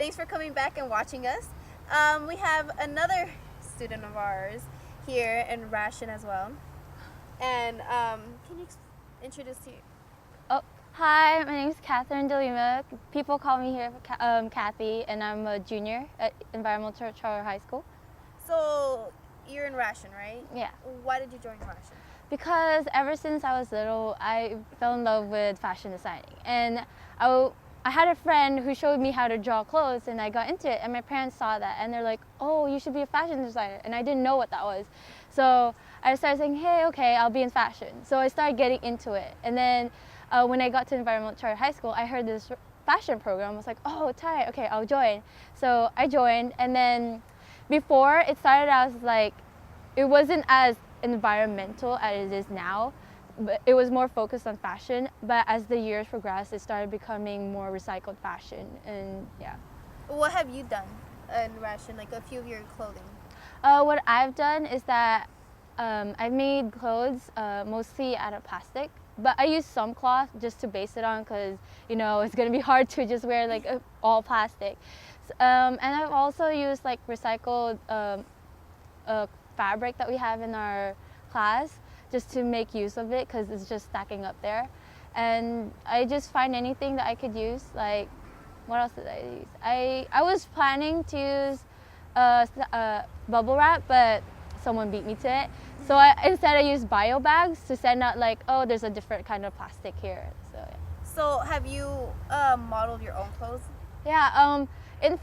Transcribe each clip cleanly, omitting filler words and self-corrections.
Thanks for coming back and watching us. We have another student of ours here in Ration as well. And can you introduce you? Oh, hi, my name is Delima. People call me here Kathy, and I'm a junior at Environmental Charter High School. So you're in Ration, right? Yeah. Why did you join Ration? Because ever since I was little, I fell in love with fashion designing. And I had a friend who showed me how to draw clothes, and I got into it. And my parents saw that, and they're like, oh, you should be a fashion designer. And I didn't know what that was. So I started saying, hey, okay, I'll be in fashion. So I started getting into it. And then when I got to Environmental Charter High School, I heard this fashion program. I was like, oh, tight, okay, I'll join. So I joined. And then before it started, I was like, it wasn't as environmental as it is now, but it was more focused on fashion. But as the years progressed, it started becoming more recycled fashion, and yeah. What have you done in Ration, like a few of your clothing? What I've done is that I've made clothes mostly out of plastic, but I use some cloth just to base it on because, you know, it's going to be hard to just wear like all plastic. And I've also used like recycled fabric that we have in our class just to make use of it because it's just stacking up there. And I just find anything that I could use. Like, what else did I use? I was planning to use bubble wrap, but someone beat me to it. So instead I used bio bags to send out like, oh, there's a different kind of plastic here. So yeah. So have you modeled your own clothes? Yeah, in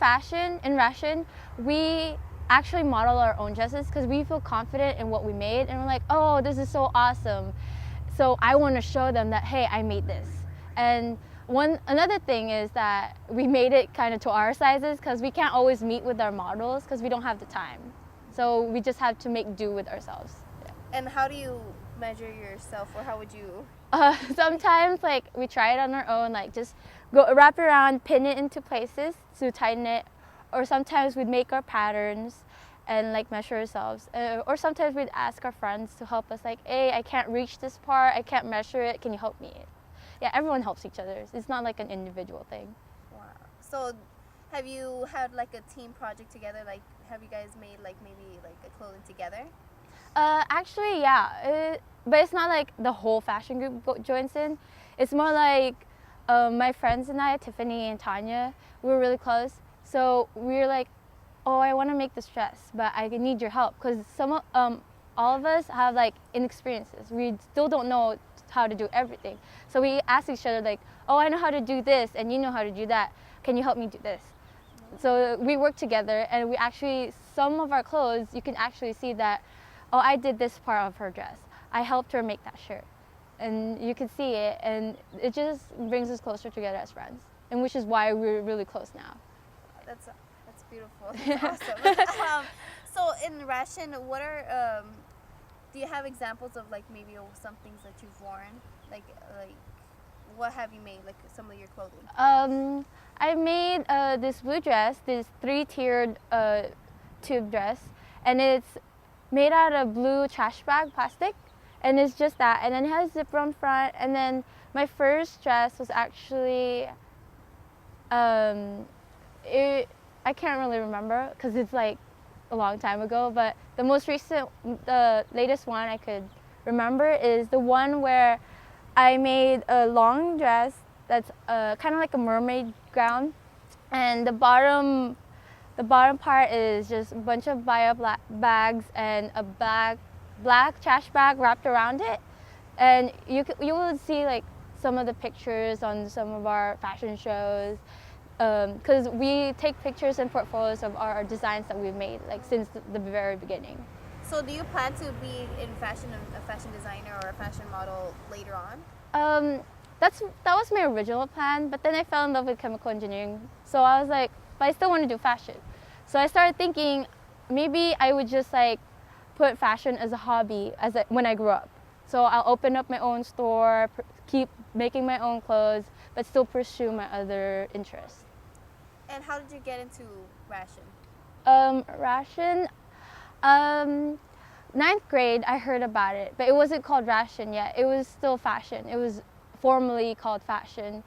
Ration, we actually model our own dresses because we feel confident in what we made, and we're like, oh, this is so awesome. So I want to show them that, hey, I made this. And another thing is that we made it kind of to our sizes because we can't always meet with our models because we don't have the time. So we just have to make do with ourselves. Yeah. And how do you measure yourself, or how would you? Sometimes like we try it on our own, like just go wrap it around, pin it into places to tighten it, or sometimes we'd make our patterns and like measure ourselves, or sometimes we'd ask our friends to help us, like, hey, I can't reach this part, I can't measure it, can you help me? Yeah, everyone helps each other. It's not like an individual thing. Wow. So have you had like a team project together? Like, have you guys made like maybe like a clothing together? Actually, yeah, but it's not like the whole fashion group joins in. It's more like my friends and I, Tiffany and Tania, we were really close. So we were like, oh, I want to make this dress, but I need your help because all of us have like inexperiences. We still don't know how to do everything. So we ask each other like, oh, I know how to do this, and you know how to do that. Can you help me do this? So we work together, and we actually, some of our clothes, you can actually see that, oh, I did this part of her dress. I helped her make that shirt. And you can see it, and it just brings us closer together as friends, and which is why we're really close now. That's beautiful. That's awesome. So in Ration, what are do you have examples of like maybe some things that you've worn? Like what have you made? Like some of your clothing? I made this blue dress, this 3-tiered tube dress, and it's made out of blue trash bag plastic, and it's just that, and then it has a zipper on front. And then my first dress was actually I can't really remember because it's like a long time ago, but the latest one I could remember is the one where I made a long dress that's kind of like a mermaid gown, and the bottom part is just a bunch of bio bags and a black trash bag wrapped around it. And you will see like some of the pictures on some of our fashion shows, because we take pictures and portfolios of our designs that we've made like since the very beginning. So do you plan to be in fashion, a fashion designer or a fashion model later on? That was my original plan, but then I fell in love with chemical engineering. So I was like, but I still want to do fashion. So I started thinking maybe I would just like put fashion as a hobby when I grew up. So I'll open up my own store, keep making my own clothes, but still pursue my other interests. And how did you get into Ration? Ration, 9th grade I heard about it, but it wasn't called Ration yet. It was still fashion. It was formerly called fashion.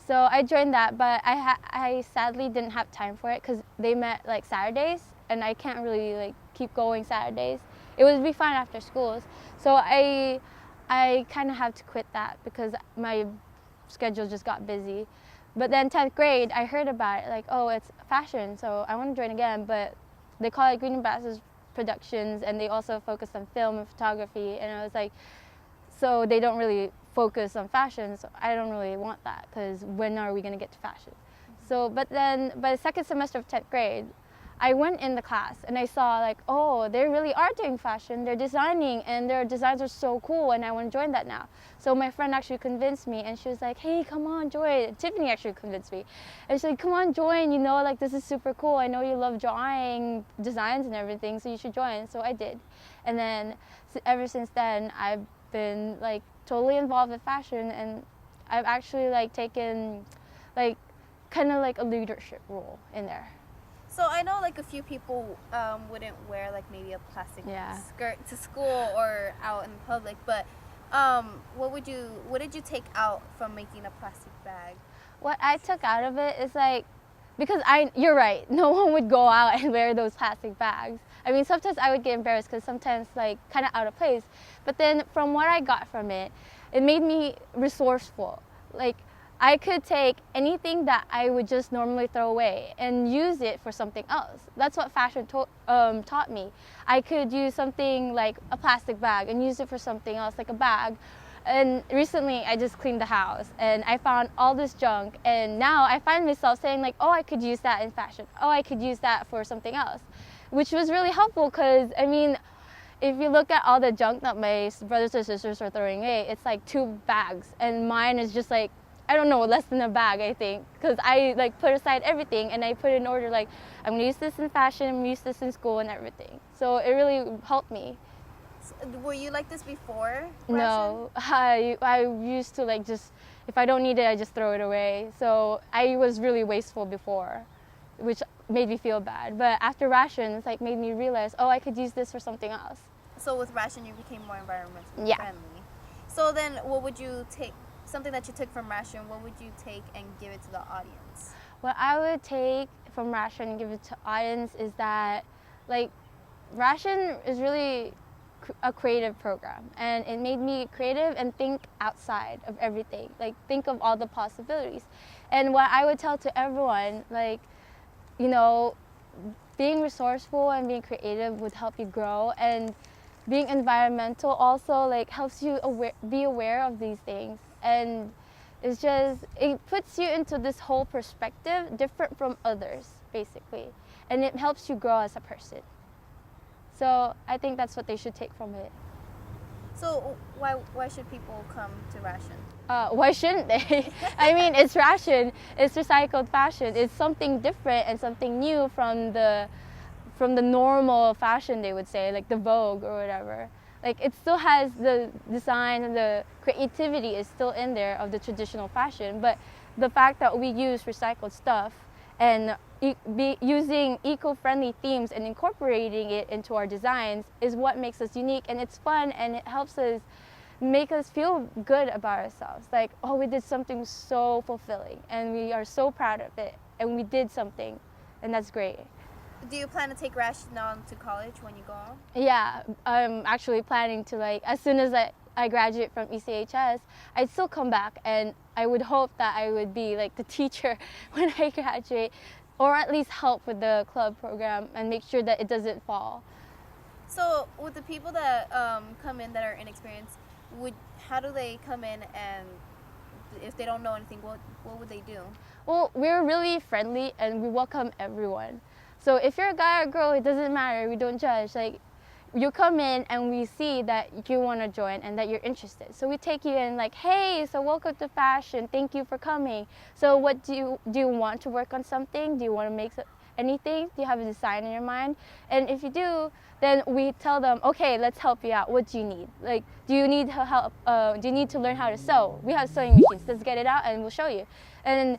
So I joined that, but I sadly didn't have time for it because they met like Saturdays, and I can't really like keep going Saturdays. It would be fine after schools. So I kind of had to quit that because my schedule just got busy. But then 10th grade, I heard about it, like, oh, it's fashion, so I want to join again, but they call it Green Ambassadors Productions, and they also focus on film and photography, and I was like, so they don't really focus on fashion, so I don't really want that, because when are we going to get to fashion? So, but then by the second semester of 10th grade, I went in the class and I saw like, oh, they really are doing fashion, they're designing, and their designs are so cool, and I want to join that now. So my friend actually convinced me, and she was like, hey, come on, join. Tiffany actually convinced me. And she's like, come on, join, you know, like this is super cool. I know you love drawing designs and everything, so you should join. So I did. And then ever since then, I've been like totally involved with fashion, and I've actually like taken like kind of like a leadership role in there. So I know like a few people wouldn't wear like maybe a plastic skirt to school or out in public, but what did you take out from making a plastic bag? What I took out of it is like, because you're right, no one would go out and wear those plastic bags. I mean, sometimes I would get embarrassed because sometimes like kind of out of place, but then from what I got from it, it made me resourceful. Like, I could take anything that I would just normally throw away and use it for something else. That's what fashion taught me. I could use something like a plastic bag and use it for something else, like a bag. And recently I just cleaned the house and I found all this junk, and now I find myself saying like, oh, I could use that in fashion. Oh, I could use that for something else, which was really helpful because, I mean, if you look at all the junk that my brothers or sisters are throwing away, it's like 2 bags, and mine is just like, I don't know, less than a bag, I think, because I like put aside everything and I put in order like, I'm gonna use this in fashion, I'm gonna use this in school and everything. So it really helped me. So, were you like this before Russian? No, I used to like just, if I don't need it, I just throw it away. So I was really wasteful before, which made me feel bad. But after ration, it's like made me realize, oh, I could use this for something else. So with ration, you became more environmentally Yeah. friendly. So then what would you take, something that you took from ration, what would you take and give it to the audience? What I would take from ration and give it to audience is that, like, ration is really a creative program, and it made me creative and think outside of everything, like think of all the possibilities. And what I would tell to everyone, like, you know, being resourceful and being creative would help you grow, and being environmental also like helps you be aware of these things, and it's just, it puts you into this whole perspective different from others basically, and it helps you grow as a person. So I think that's what they should take from it. So why should people come to ration? Why shouldn't they? I mean, it's ration, it's recycled fashion, it's something different and something new from the normal fashion, they would say, like the Vogue or whatever. Like, it still has the design and the creativity is still in there of the traditional fashion, but the fact that we use recycled stuff and using eco-friendly themes and incorporating it into our designs is what makes us unique, and it's fun, and it helps us make us feel good about ourselves. Like, oh, we did something so fulfilling, and we are so proud of it, and we did something, and that's great. Do you plan to take ration on to college when you go on? Yeah, I'm actually planning to, like, as soon as I graduate from ECHS, I'd still come back, and I would hope that I would be like the teacher when I graduate, or at least help with the club program and make sure that it doesn't fall. So with the people that come in that are inexperienced, how do they come in, and if they don't know anything, what would they do? Well, we're really friendly and we welcome everyone. So if you're a guy or girl, it doesn't matter, we don't judge. Like, you come in and we see that you want to join and that you're interested. So we take you in like, hey, so welcome to fashion, thank you for coming. So what do you want to work on something? Do you want to make anything? Do you have a design in your mind? And if you do, then we tell them, okay, let's help you out. What do you need? Like, do you need help? Do you need to learn how to sew? We have sewing machines. Let's get it out and we'll show you. And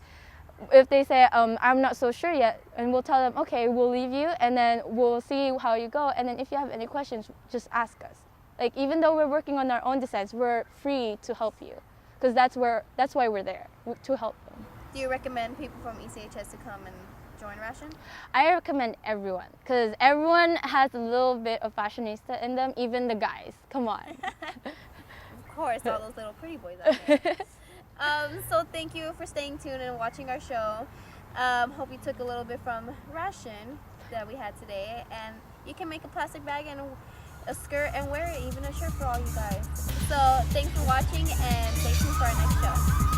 if they say, I'm not so sure yet, and we'll tell them, okay, we'll leave you, and then we'll see how you go, and then if you have any questions, just ask us. Like, even though we're working on our own designs, we're free to help you, because that's why we're there, to help them. Do you recommend people from ECHS to come and join Ration? I recommend everyone because everyone has a little bit of fashionista in them, even the guys. Come on. Of course, all those little pretty boys out there. So thank you for staying tuned and watching our show. Hope you took a little bit from Ration that we had today, and you can make a plastic bag and a skirt and wear it, even a shirt for all you guys. So thanks for watching, and stay tuned for our next show.